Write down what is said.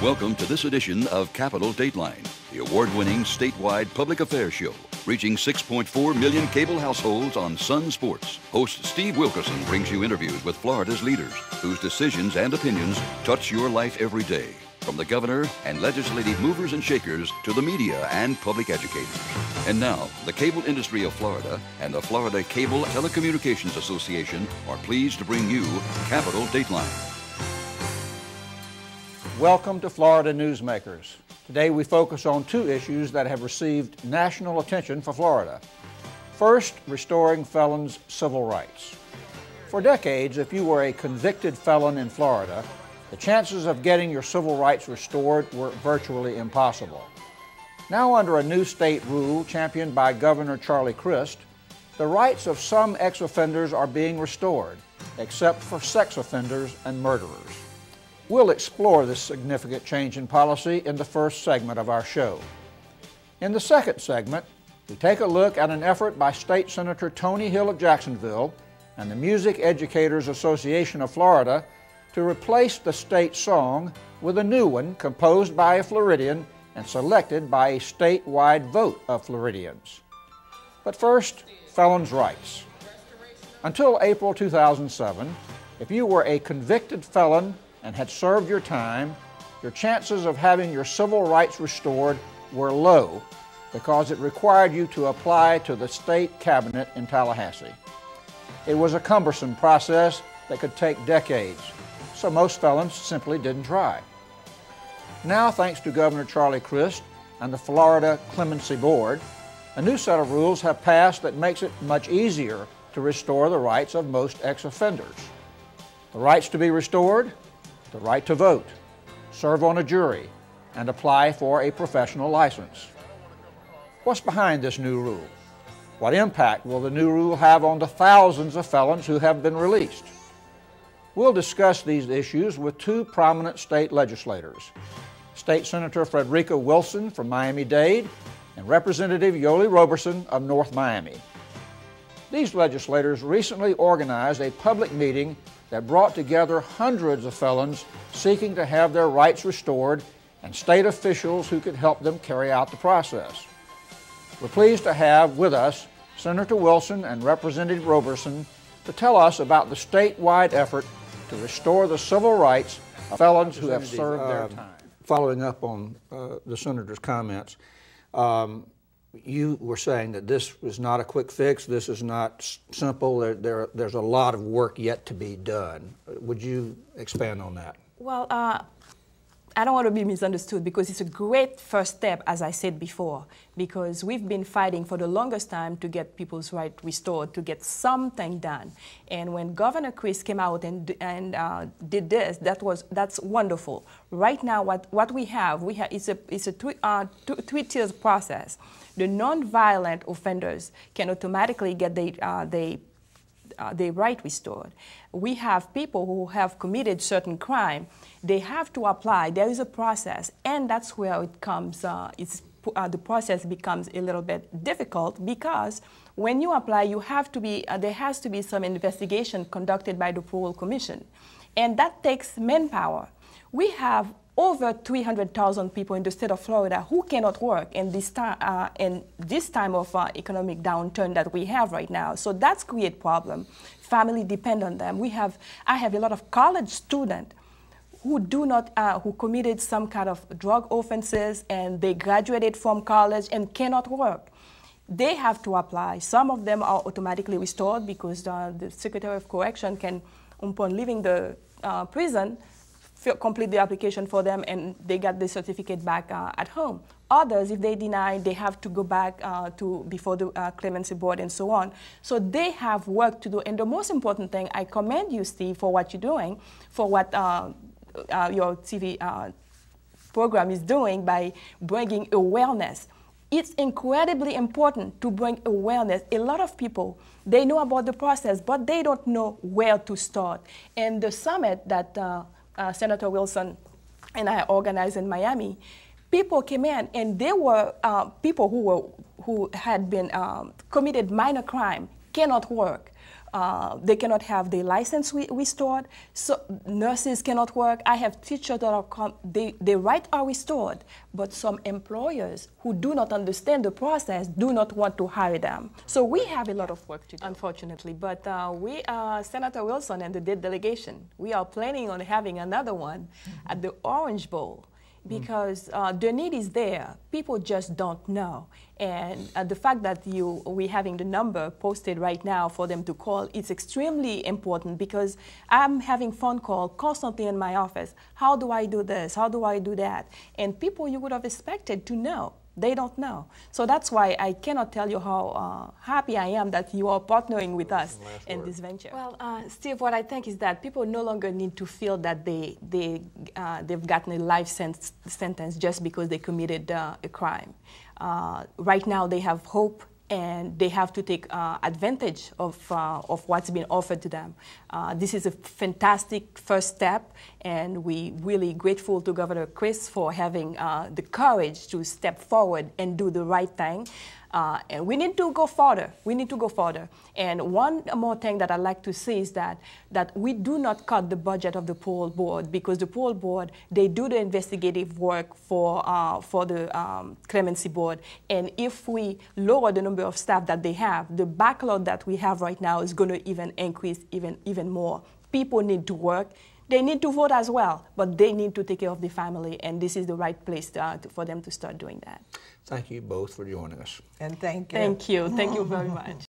Welcome to this edition of Capital Dateline, the award-winning statewide public affairs show, reaching 6.4 million cable households on Sun Sports. Host Steve Wilkerson brings you interviews with Florida's leaders, whose decisions and opinions touch your life every day. From the governor and legislative movers and shakers to the media and public educators. And now, the cable industry of Florida and the Florida Cable Telecommunications Association are pleased to bring you Capital Dateline. Welcome to Florida Newsmakers. Today we focus on two issues that have received national attention for Florida. First, restoring felons' civil rights. For decades, if you were a convicted felon in Florida, the chances of getting your civil rights restored were virtually impossible. Now, under a new state rule championed by Governor Charlie Crist, the rights of some ex-offenders are being restored, except for sex offenders and murderers. We'll explore this significant change in policy in the first segment of our show. In the second segment, we take a look at an effort by State Senator Tony Hill of Jacksonville and the Music Educators Association of Florida to replace the state song with a new one composed by a Floridian and selected by a statewide vote of Floridians. But first, felons' rights. Until April 2007, if you were a convicted felon and had served your time, your chances of having your civil rights restored were low because it required you to apply to the state cabinet in Tallahassee. It was a cumbersome process that could take decades, so most felons simply didn't try. Now, thanks to Governor Charlie Crist and the Florida Clemency Board, a new set of rules have passed that makes it much easier to restore the rights of most ex-offenders. The rights to be restored: the right to vote, serve on a jury, and apply for a professional license. What's behind this new rule? What impact will the new rule have on the thousands of felons who have been released? We'll discuss these issues with two prominent state legislators, State Senator Frederica Wilson from Miami-Dade and Representative Yolly Roberson of North Miami. These legislators recently organized a public meeting that brought together hundreds of felons seeking to have their rights restored and state officials who could help them carry out the process. We're pleased to have with us Senator Wilson and Representative Roberson to tell us about the statewide effort to restore the civil rights of felons who have served their time. Following up on the Senator's comments, you were saying that this was not a quick fix, this is not simple, there's a lot of work yet to be done. Would you expand on that? Well, I don't want to be misunderstood because it's a great first step, as I said before, because we've been fighting for the longest time to get people's rights restored, to get something done. And when Governor Crist came out and did this, that's wonderful. Right now, what we have is a three-tier process. The non-violent offenders can automatically get their right restored. We have people who have committed certain crime. They have to apply. There is a process, and that's where it comes. The process becomes a little bit difficult because when you apply, you have to be. There has to be some investigation conducted by the Parole Commission, and that takes manpower. We have over 300,000 people in the state of Florida who cannot work in this time of economic downturn that we have right now. So that's create problem. Family depend on them. I have a lot of college students who who committed some kind of drug offenses and they graduated from college and cannot work. They have to apply. Some of them are automatically restored because the Secretary of Correction can, upon leaving the prison, complete the application for them and they get the certificate back at home. Others, if they deny, they have to go back before the clemency board and so on. So they have work to do. And the most important thing, I commend you, Steve, for what you're doing, for what your TV program is doing by bringing awareness. It's incredibly important to bring awareness. A lot of people, they know about the process, but they don't know where to start. And the summit that Senator Wilson and I organized in Miami, people came in and there were people who had been committed minor crime, cannot work. They cannot have their license restored. So nurses cannot work. I have teachers that are their rights are restored, but some employers who do not understand the process do not want to hire them. So we have a lot of work to do, unfortunately. But we, Senator Wilson and the delegation, we are planning on having another one at the Orange Bowl, because the need is there. People just don't know. And the fact that we're having the number posted right now for them to call, it's extremely important, because I'm having phone calls constantly in my office. How do I do this? How do I do that? And people you would have expected to know, they don't know. So that's why I cannot tell you how happy I am that you are partnering with us in this venture. Well, Steve, what I think is that people no longer need to feel that they've gotten a life sentence just because they committed a crime. Right now they have hope, and they have to take advantage of what's been offered to them. This is a fantastic first step, and we're really grateful to Governor Chris for having the courage to step forward and do the right thing. And we need to go further. We need to go further. And one more thing that I'd like to say is that we do not cut the budget of the parole board, because the parole board, they do the investigative work for the clemency board. And if we lower the number of staff that they have, the backlog that we have right now is going to even increase even more. People need to work. They need to vote as well, but they need to take care of the family, and this is the right place for them to start doing that. Thank you both for joining us. And thank you. Thank you. Thank you very much.